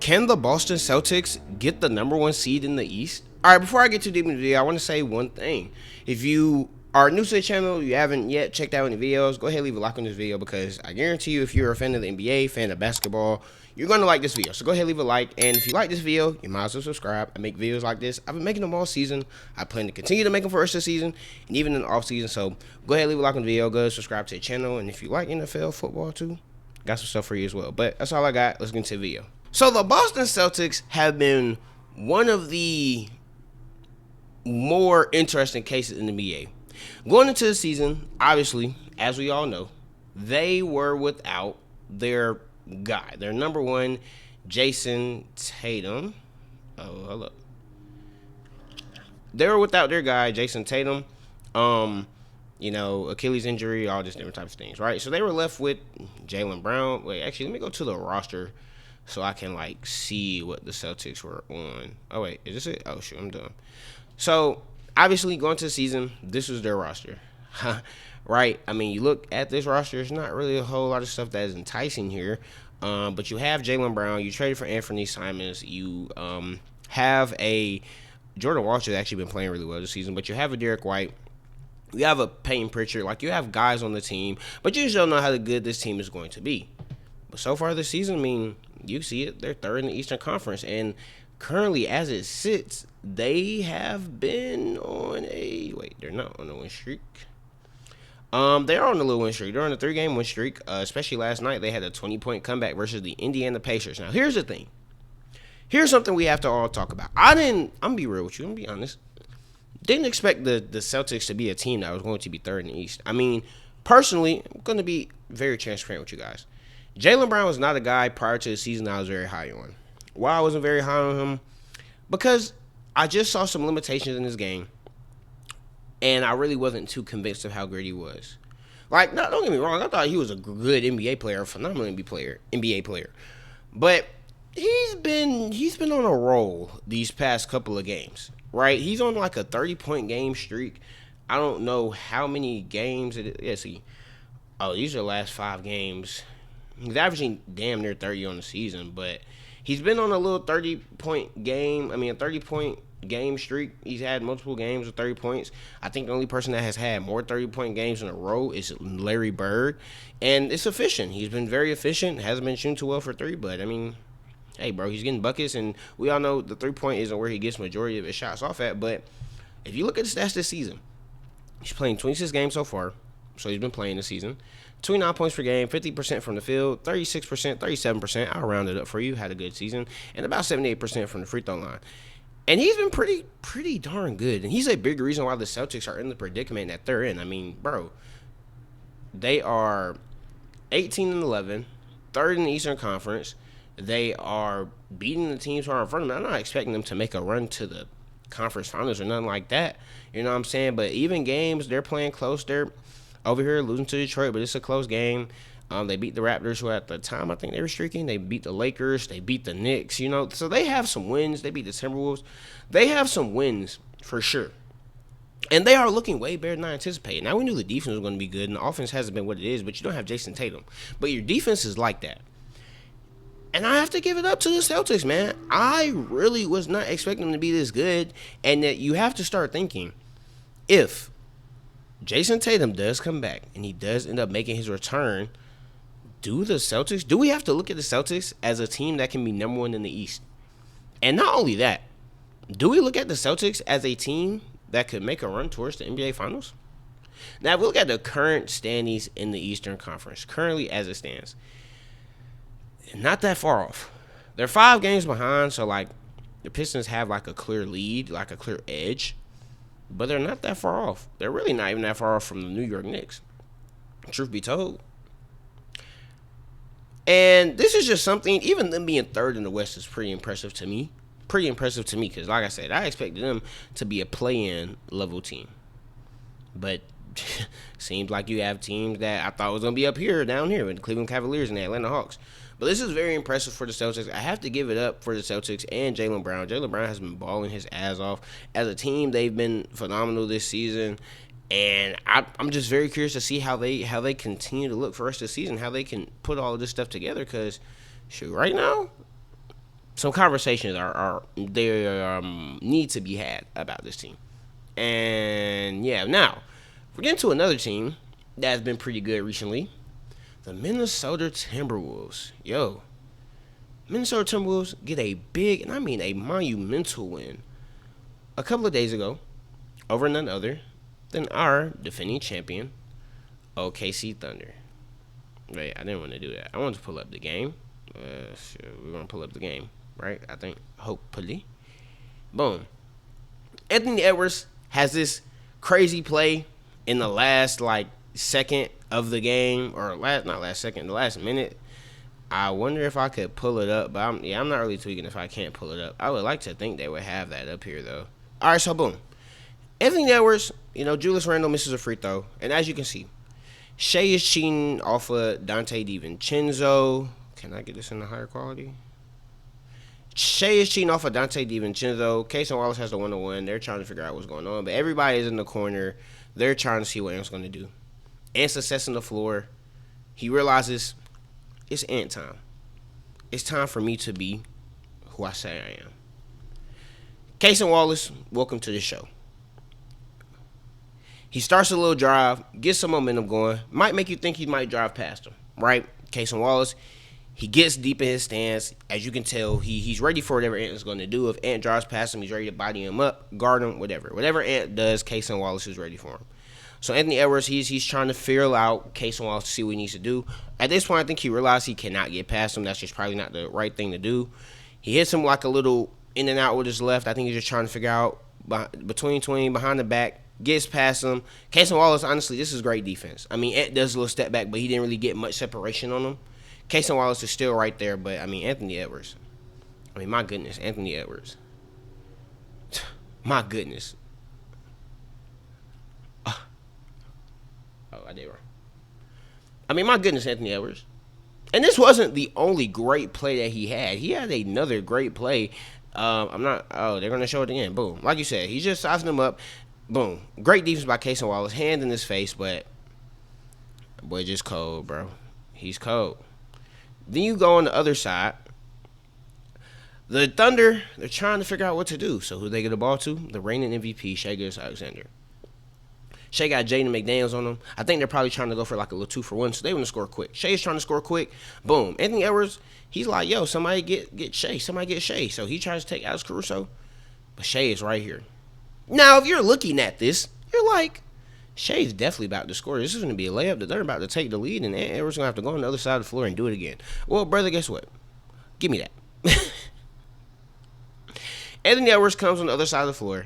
Can the Boston Celtics get the number one seed in the East? All right, before I get too deep into the video, I want to say one thing. If you are new to the channel, you haven't yet checked out any videos, go ahead and leave a like on this video because I guarantee you if you're a fan of the NBA, fan of basketball, you're going to like this video. So go ahead and leave a like. And if you like this video, you might as well subscribe. I make videos like this. I've been making them all season. I plan to continue to make them for the rest of the season and even in the off season. So go ahead and leave a like on the video. Go ahead and subscribe to the channel. And if you like NFL football too, got some stuff for you as well. But that's all I got. Let's get into the video. So the Boston Celtics have been one of the more interesting cases in the NBA. Going into the season, obviously, as we all know, they were without their guy, their number one, Jason Tatum. Oh, hello. They were without their guy, Jason Tatum. Achilles injury, all just different types of things, right? So they were left with Jaylen Brown. Wait, actually, let me go to the roster so I can, see what the Celtics were on. Oh, wait, is this it? Oh, shoot, I'm done. So, obviously, going to the season, this was their roster, right? I mean, you look at this roster, there's not really a whole lot of stuff that is enticing here, but you have Jaylen Brown, you traded for Anthony Simons, you have a Jordan Walsh has actually been playing really well this season, but you have a Derek White, you have a Peyton Pritchard, you have guys on the team, but you just don't know how good this team is going to be. But so far this season, I mean, you see it, they're third in the Eastern Conference, and currently, as it sits, they have been on they're not on a win streak. They're on a little win streak. They're on a 3-game win streak, especially last night. They had a 20-point comeback versus the Indiana Pacers. Now, here's the thing. Here's something we have to all talk about. I'm going to be real with you. I'm going to be honest. Didn't expect the Celtics to be a team that was going to be third in the East. I mean, personally, I'm going to be very transparent with you guys. Jaylen Brown was not a guy prior to the season I was very high on. Why I wasn't very high on him? Because I just saw some limitations in his game, and I really wasn't too convinced of how great he was. Don't get me wrong, I thought he was a good NBA player, a phenomenal NBA player. But he's been on a roll these past couple of games, right? He's on a 30-point game streak. I don't know how many games it is. These are the last 5 games. He's averaging damn near 30 on the season, but he's been on a little 30-point game streak. He's had multiple games with 30 points. I think the only person that has had more 30-point games in a row is Larry Bird, and it's efficient. He's been very efficient. Hasn't been shooting too well for 3, but, I mean, hey, bro, he's getting buckets, and we all know the 3-point isn't where he gets majority of his shots off at, but if you look at the stats this season, he's playing 26 games so far, so he's been playing this season. 29 points per game, 50% from the field, 36%, 37%. I'll round it up for you. Had a good season. And about 78% from the free throw line. And he's been pretty darn good. And he's a big reason why the Celtics are in the predicament that they're in. I mean, bro, they are 18-11, third in the Eastern Conference. They are beating the teams who are in front of them. I'm not expecting them to make a run to the conference finals or nothing like that. You know what I'm saying? But even games, they're playing close. They're over here losing to Detroit, but it's a close game. They beat the Raptors, who at the time I think they were streaking. They beat the Lakers. They beat the Knicks. So they have some wins. They beat the Timberwolves. They have some wins for sure. And they are looking way better than I anticipated. Now, we knew the defense was going to be good, and the offense hasn't been what it is, but you don't have Jason Tatum. But your defense is like that. And I have to give it up to the Celtics, man. I really was not expecting them to be this good, and that you have to start thinking, if Jason Tatum does come back and he does end up making his return, do we have to look at the Celtics as a team that can be number one in the East? And not only that, do we look at the Celtics as a team that could make a run towards the NBA Finals? Now, if we look at the current standings in the Eastern Conference, currently as it stands, not that far off. They're 5 games behind, so the Pistons have a clear lead, a clear edge. But they're not that far off. They're really not even that far off from the New York Knicks, truth be told. And this is just something, even them being third in the West is pretty impressive to me. Because, like I said, I expected them to be a play-in level team. But seems like you have teams that I thought was going to be up here, down here, with the Cleveland Cavaliers and the Atlanta Hawks. But this is very impressive for the Celtics. I have to give it up for the Celtics and Jaylen Brown. Jaylen Brown has been balling his ass off. As a team, they've been phenomenal this season. And I'm just very curious to see how they continue to look for the rest of the season, how they can put all of this stuff together. Because, shoot, right now, some conversations are there need to be had about this team. And yeah, now we're getting to another team that's been pretty good recently. The Minnesota Timberwolves. Yo, Minnesota Timberwolves get a big, and I mean a monumental win a couple of days ago over none other than our defending champion, OKC Thunder. Wait, I didn't want to do that. I wanted to pull up the game. Sure, we're going to pull up the game, right? I think, hopefully. Boom. Anthony Edwards has this crazy play in the last, second of the game, or not last second, the last minute. I wonder if I could pull it up, but I'm not really tweaking if I can't pull it up. I would like to think they would have that up here, though. All right, so boom. Anthony Edwards, Julius Randle misses a free throw, and as you can see, Shea is cheating off of Dante DiVincenzo. Can I get this in a higher quality? Shea is cheating off of Dante DiVincenzo. Casey Wallace has the 1-on-1. They're trying to figure out what's going on, but everybody is in the corner. They're trying to see what Ant's going to do. Ant's assessing the floor. He realizes it's Ant time. It's time for me to be who I say I am. Casey Wallace, welcome to the show. He starts a little drive, gets some momentum going. Might make you think he might drive past him, right? Casey Wallace, he gets deep in his stance. As you can tell, he's ready for whatever Ant is going to do. If Ant drives past him, he's ready to body him up, guard him, whatever. Whatever Ant does, Casey Wallace is ready for him. So Anthony Edwards, he's trying to feel out Casey Wallace to see what he needs to do. At this point, I think he realized he cannot get past him. That's just probably not the right thing to do. He hits him like a little in and out with his left. I think he's just trying to figure out between, behind the back. Gets past him. Casey Wallace, honestly, this is great defense. I mean, Ant does a little step back, but he didn't really get much separation on him. Casey Wallace is still right there, but, Anthony Edwards. My goodness, Anthony Edwards. My goodness. Oh, I did wrong. My goodness, Anthony Edwards. And this wasn't the only great play that he had. He had another great play. They're going to show it again. Boom. Like you said, he's just sizing him up. Boom. Great defense by Casey Wallace. Hand in his face, but boy just cold, bro. He's cold. Then you go on the other side. The Thunder, they're trying to figure out what to do. So who they get the ball to? The reigning MVP, Shai Gilgeous-Alexander. Shai got Jaden McDaniels on him. I think they're probably trying to go for like a little 2-for-1, so they want to score quick. Shai is trying to score quick. Boom. Anthony Edwards, he's like, yo, somebody get Shai. Somebody get Shai. So he tries to take Alex Caruso, but Shai is right here. Now, if you're looking at this, you're like, Shai's definitely about to score. This is going to be a layup. They're about to take the lead, and Edwards going to have to go on the other side of the floor and do it again. Well, brother, guess what? Give me that. Anthony Edwards comes on the other side of the floor.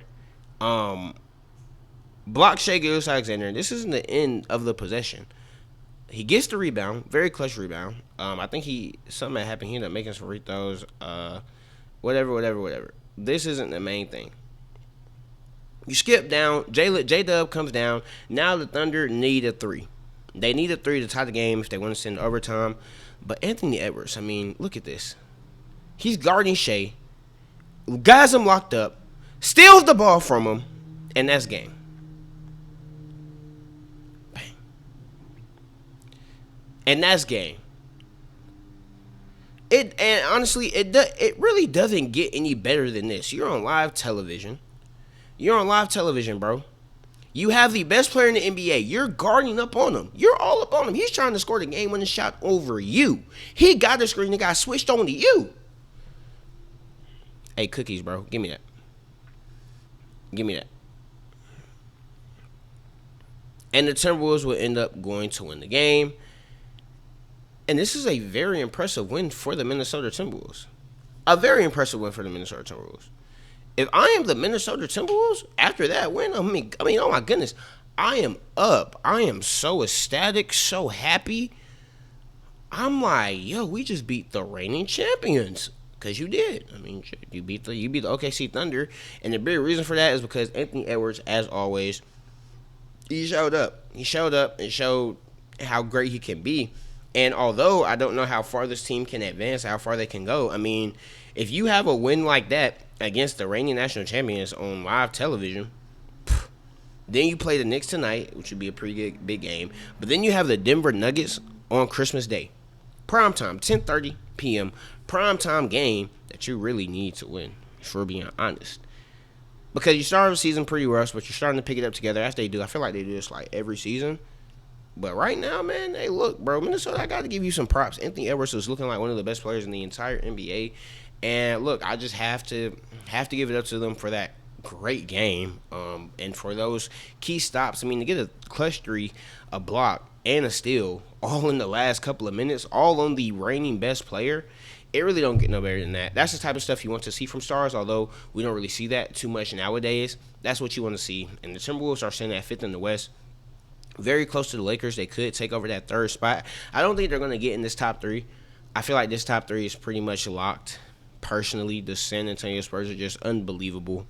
Blocks Shai Gilgeous-Alexander. This isn't the end of the possession. He gets the rebound. Very clutch rebound. I think something happened. He ended up making some free throws. Whatever. This isn't the main thing. You skip down. J-Dub comes down. Now the Thunder need a 3. They need a 3 to tie the game if they want to send overtime. But Anthony Edwards, look at this. He's guarding Shai. Guys him locked up. Steals the ball from him. And that's game. Bang. And that's game. And honestly, it really doesn't get any better than this. You're on live television. Bro. You have the best player in the NBA. You're guarding up on him. You're all up on him. He's trying to score the game-winning shot over you. He got the screen and got switched on to you. Hey, cookies, bro. Give me that. And the Timberwolves will end up going to win the game. And this is a very impressive win for the Minnesota Timberwolves. If I am the Minnesota Timberwolves, after that win, oh my goodness, I am up. I am so ecstatic, so happy. I'm like, yo, we just beat the reigning champions. Because you did. You beat the OKC Thunder. And the big reason for that is because Anthony Edwards, as always, he showed up. He showed up and showed how great he can be. And although I don't know how far this team can advance, how far they can go, if you have a win like that against the reigning national champions on live television, then you play the Knicks tonight, which would be a pretty big game. But then you have the Denver Nuggets on Christmas Day. Primetime, 10:30 p.m., primetime game that you really need to win, if we're being honest. Because you started the season pretty rough, but you're starting to pick it up together as they do. I feel like they do this like every season. But right now, man, hey, look, bro, Minnesota, I got to give you some props. Anthony Edwards is looking like one of the best players in the entire NBA. And look, I just have to give it up to them for that great game. And for those key stops. I mean, to get a clutch three, a block, and a steal all in the last couple of minutes, all on the reigning best player, it really don't get no better than that. That's the type of stuff you want to see from stars, although we don't really see that too much nowadays. That's what you want to see. And the Timberwolves are sitting at fifth in the West, very close to the Lakers. They could take over that third spot. I don't think they're going to get in this top three. I feel like this top three is pretty much locked. Personally, the San Antonio Spurs are just unbelievable.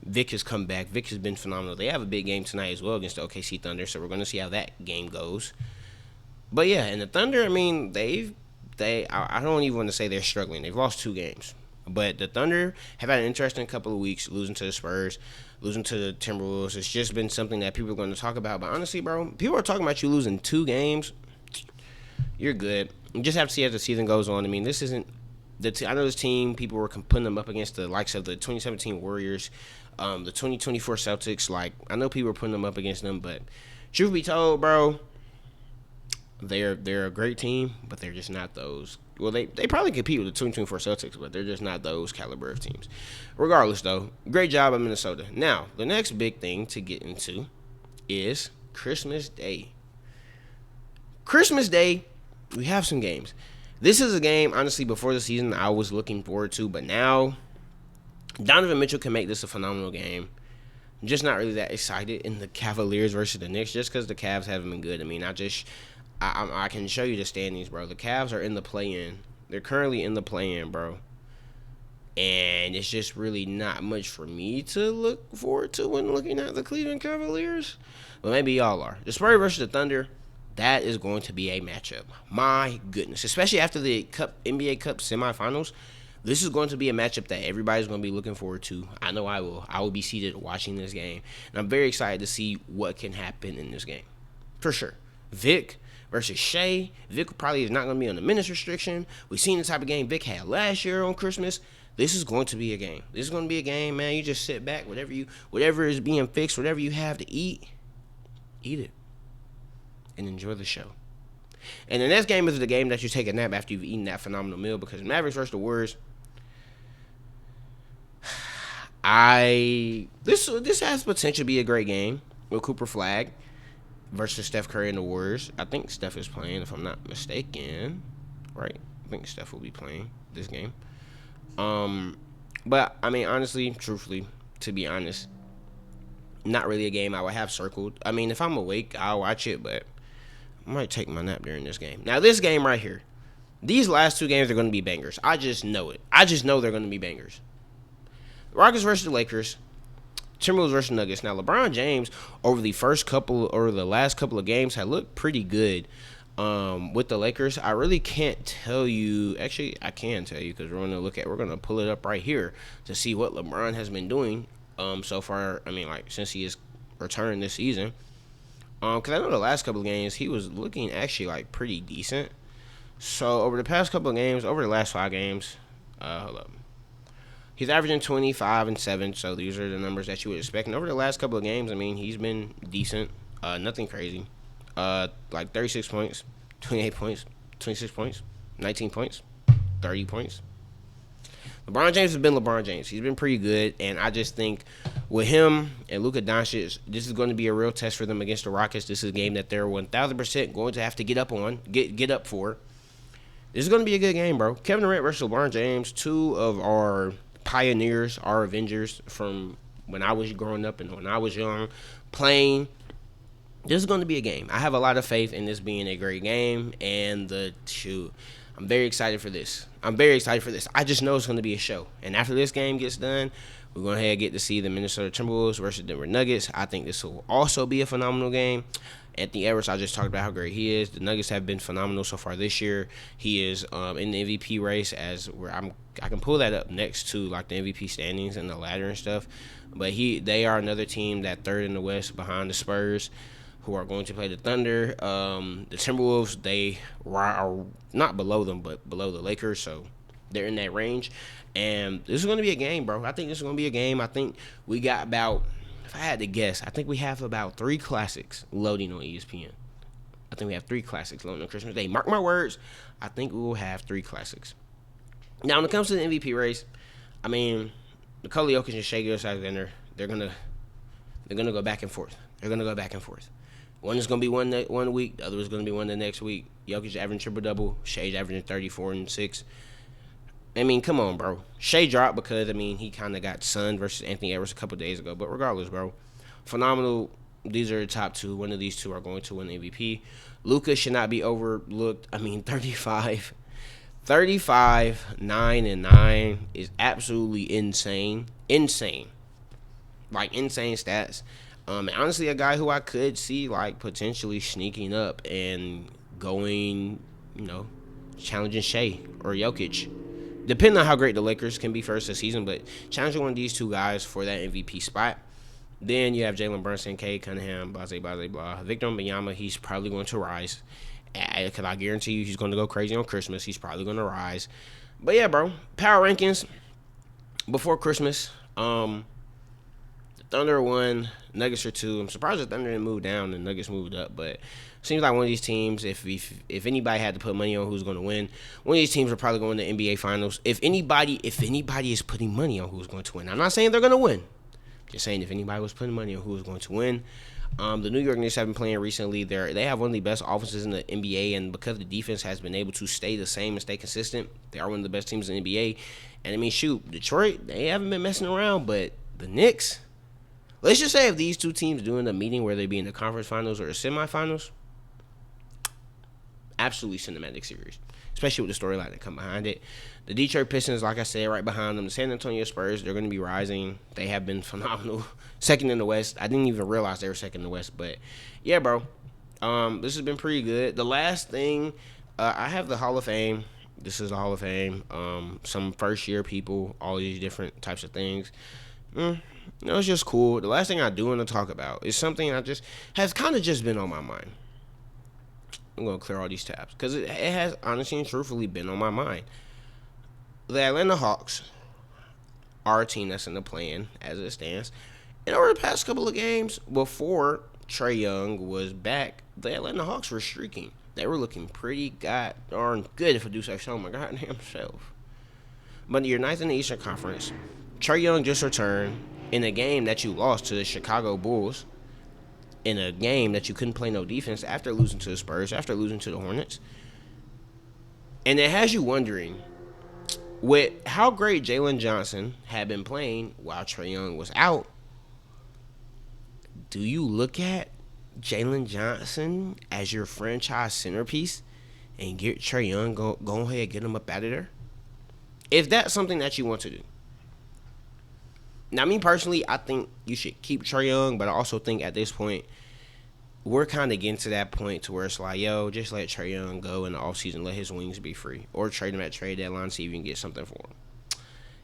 Vic has come back. Vic has been phenomenal. They have a big game tonight as well against the OKC Thunder, so we're going to see how that game goes. But yeah, and the Thunder, I mean, I don't even want to say they're struggling. They've lost 2 games. But the Thunder have had an interesting couple of weeks, losing to the Spurs, losing to the Timberwolves. It's just been something that people are going to talk about. But honestly, bro, people are talking about you losing 2 games. You're good. You just have to see as the season goes on. I mean, this isn't I know this team, people were putting them up against the likes of the 2017 Warriors, the 2024 Celtics. Like, I know people were putting them up against them, but truth be told, bro, they're a great team, but they're just not those. Well, they probably compete with the 2024 Celtics, but they're just not those caliber of teams. Regardless, though, great job at Minnesota. Now, the next big thing to get into is Christmas Day. Christmas Day, we have some games. This is a game, honestly, before the season I was looking forward to, but now Donovan Mitchell can make this a phenomenal game. I'm just not really that excited in the Cavaliers versus the Knicks just because the Cavs haven't been good. I mean, I can show you the standings, bro. The Cavs are in the play-in. They're currently in the play-in, bro. And it's just really not much for me to look forward to when looking at the Cleveland Cavaliers. But maybe y'all are. The Spurs versus the Thunder, that is going to be a matchup. My goodness. Especially after the NBA Cup semifinals. This is going to be a matchup that everybody's going to be looking forward to. I know I will. I will be seated watching this game. And I'm very excited to see what can happen in this game. For sure. Vic versus Shea. Vic probably is not going to be on the minutes restriction. We've seen the type of game Vic had last year on Christmas. This is going to be a game. This is going to be a game, man. You just sit back. Whatever is being fixed, whatever you have to eat it. And enjoy the show. And the next game is the game that you take a nap after you've eaten that phenomenal meal, because Mavericks versus the Warriors, this has potential to be a great game with Cooper Flag versus Steph Curry and the Warriors. I think Steph is playing, if I'm not mistaken. Right? I think Steph will be playing this game. But, I mean, honestly, truthfully, to be honest, not really a game I would have circled. I mean, if I'm awake, I'll watch it, but I might take my nap during this game. Now, this game right here, these last 2 games are going to be bangers. I just know it. I just know they're going to be bangers. Rockets versus the Lakers, Timberwolves versus Nuggets. Now, LeBron James over the last couple of games had looked pretty good with the Lakers. I really can't tell you. Actually, I can tell you because we're going to pull it up right here to see what LeBron has been doing so far. I mean, like, since he has returned this season. Because I know the last couple of games, he was looking actually, like, pretty decent. So, over the past couple of games, over the last 5 games, hold up. He's averaging 25 and 7, so these are the numbers that you would expect. And over the last couple of games, I mean, he's been decent. Nothing crazy. Like 36 points, 28 points, 26 points, 19 points, 30 points. LeBron James has been LeBron James. He's been pretty good, and I just think with him and Luka Doncic, this is going to be a real test for them against the Rockets. This is a game that they're 1,000% going to have to get up for. This is going to be a good game, bro. Kevin Durant versus LeBron James, 2 of our pioneers, our Avengers from when I was growing up and when I was young, playing. This is going to be a game. I have a lot of faith in this being a great game, and I'm very excited for this. I just know it's going to be a show. And after this game gets done, we're going to get to see the Minnesota Timberwolves versus Denver Nuggets. I think this will also be a phenomenal game. Anthony Edwards, I just talked about how great he is. The Nuggets have been phenomenal so far this year. He is in the MVP race I can pull that up next to like the MVP standings and the ladder and stuff. But they are another team that third in the West behind the Spurs, who are going to play the Thunder. The Timberwolves, they are not below them, but below the Lakers. So They're in that range, and this is going to be a game, bro. I think this is going to be a game. I think we got about, if I had to guess, I think we have about 3 classics loading on ESPN. I think we have 3 classics loading on Christmas Day. Mark my words. I think we will have 3 classics. Now, when it comes to the MVP race, I mean, Nikola Jokic and Shai Gilgeous-Alexander, they're gonna go back and forth. They're gonna go back and forth. One is gonna be one week. The other is gonna be one the next week. Jokic averaging triple double. Shai's averaging 34 and 6. I mean, come on, bro. Shai dropped because he kind of got sunned versus Anthony Edwards a couple days ago. But regardless, bro, phenomenal. These are the top two. One of these two are going to win the MVP. Luka should not be overlooked. 35, 9 and 9 is absolutely insane. Insane. Like, insane stats. And honestly, a guy who I could see, like, potentially sneaking up and going, challenging Shai or Jokic. Depending on how great the Lakers can be first this season, but challenging one of these two guys for that MVP spot. Then you have Jalen Brunson, Cade Cunningham, blah, blah, blah. Victor Wembanyama, he's probably going to rise. Because I guarantee you he's going to go crazy on Christmas. He's probably going to rise. But yeah, bro, power rankings before Christmas. The Thunder won, Nuggets are 2. I'm surprised the Thunder didn't move down and Nuggets moved up, but seems like one of these teams, if anybody had to put money on who's going to win, one of these teams are probably going to the NBA Finals. If anybody is putting money on who's going to win, I'm not saying they're going to win. Just saying if anybody was putting money on who was going to win. The New York Knicks have been playing recently. They have one of the best offenses in the NBA, and because the defense has been able to stay the same and stay consistent, they are one of the best teams in the NBA. And shoot, Detroit, they haven't been messing around, but the Knicks, let's just say if these two teams doing a meeting where they be in the conference finals or the semifinals, absolutely cinematic series, especially with the storyline that come behind it. The Detroit Pistons, like I said, right behind them. The San Antonio Spurs, they're going to be rising. They have been phenomenal. Second in the West. I didn't even realize they were second in the West. But, yeah, bro. This has been pretty good. The last thing, I have the Hall of Fame. This is the Hall of Fame. Some first-year people, all these different types of things. It's just cool. The last thing I do want to talk about is something has kind of just been on my mind. I'm going to clear all these tabs because it has honestly and truthfully been on my mind. The Atlanta Hawks are a team that's in the play-in as it stands. And over the past couple of games, before Trae Young was back, the Atlanta Hawks were streaking. They were looking pretty god darn good, if I do say so my goddamn self. But you're ninth in the Eastern Conference. Trae Young just returned in a game that you lost to the Chicago Bulls, in a game that you couldn't play no defense after losing to the Spurs, after losing to the Hornets. And it has you wondering, with how great Jalen Johnson had been playing while Trae Young was out, do you look at Jalen Johnson as your franchise centerpiece and get Trae Young, go ahead and get him up out of there? If that's something that you want to do. Now, me personally, I think you should keep Trae Young, but I also think at this point, we're kind of getting to that point to where it's like, yo, just let Trae Young go in the offseason, let his wings be free, or trade him at trade deadline, see if you can get something for him.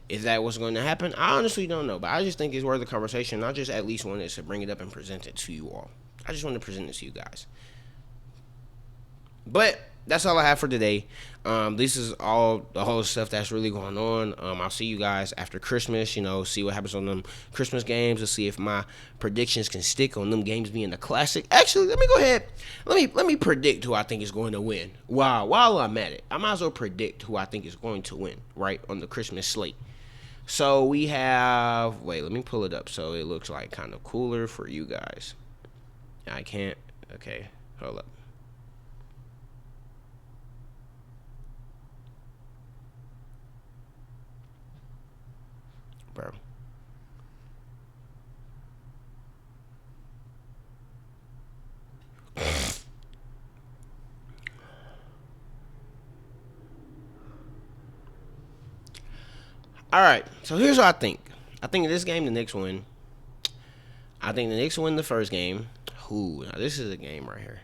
Is that what's going to happen? I honestly don't know, but I just think it's worth the conversation. I just at least wanted to bring it up and present it to you all. I just want to present it to you guys. But that's all I have for today. This is all the whole stuff that's really going on. I'll see you guys after Christmas, see what happens on them Christmas games and see if my predictions can stick on them games being a classic. Actually, let me go ahead. Let me predict who I think is going to win. While I'm at it, I might as well predict who I think is going to win, right, on the Christmas slate. So we have, wait, let me pull it up so it looks like kind of cooler for you guys. I can't, okay, hold up. Bro. All right, so here's what I think. I think this game, the Knicks win. I think the Knicks win the first game. Ooh, now this is a game right here.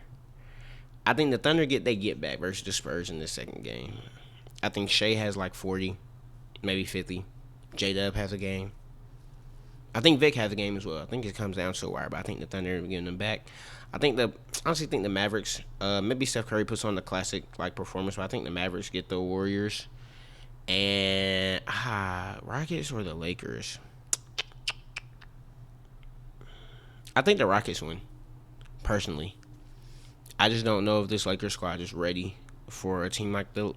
I think the Thunder get back versus the Spurs in the second game. I think Shai has like 40, maybe 50. J-Dub has a game. I think Vic has a game as well. I think it comes down to a wire, but I think the Thunder are getting them back. Honestly think the Mavericks, maybe Steph Curry puts on the classic like performance, but I think the Mavericks get the Warriors. And Rockets or the Lakers? I think the Rockets win. Personally, I just don't know if this Lakers squad is ready for a team like the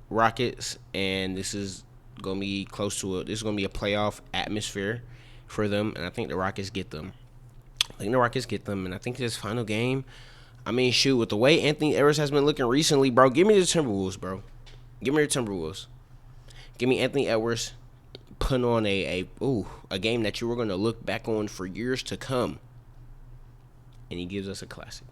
Rockets, and this is gonna be close to it. This is gonna be a playoff atmosphere for them, and I think the Rockets get them. And I think this final game. I mean, shoot, with the way Anthony Edwards has been looking recently, bro, give me the Timberwolves, bro. Give me the Timberwolves. Give me Anthony Edwards putting on a game that you were gonna look back on for years to come, and he gives us a classic.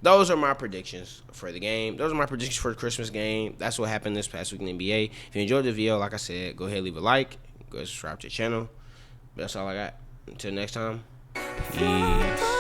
Those are my predictions for the game. Those are my predictions for the Christmas game. That's what happened this past week in the NBA. If you enjoyed the video, like I said, go ahead and leave a like. Go ahead and subscribe to the channel. But that's all I got. Until next time, peace.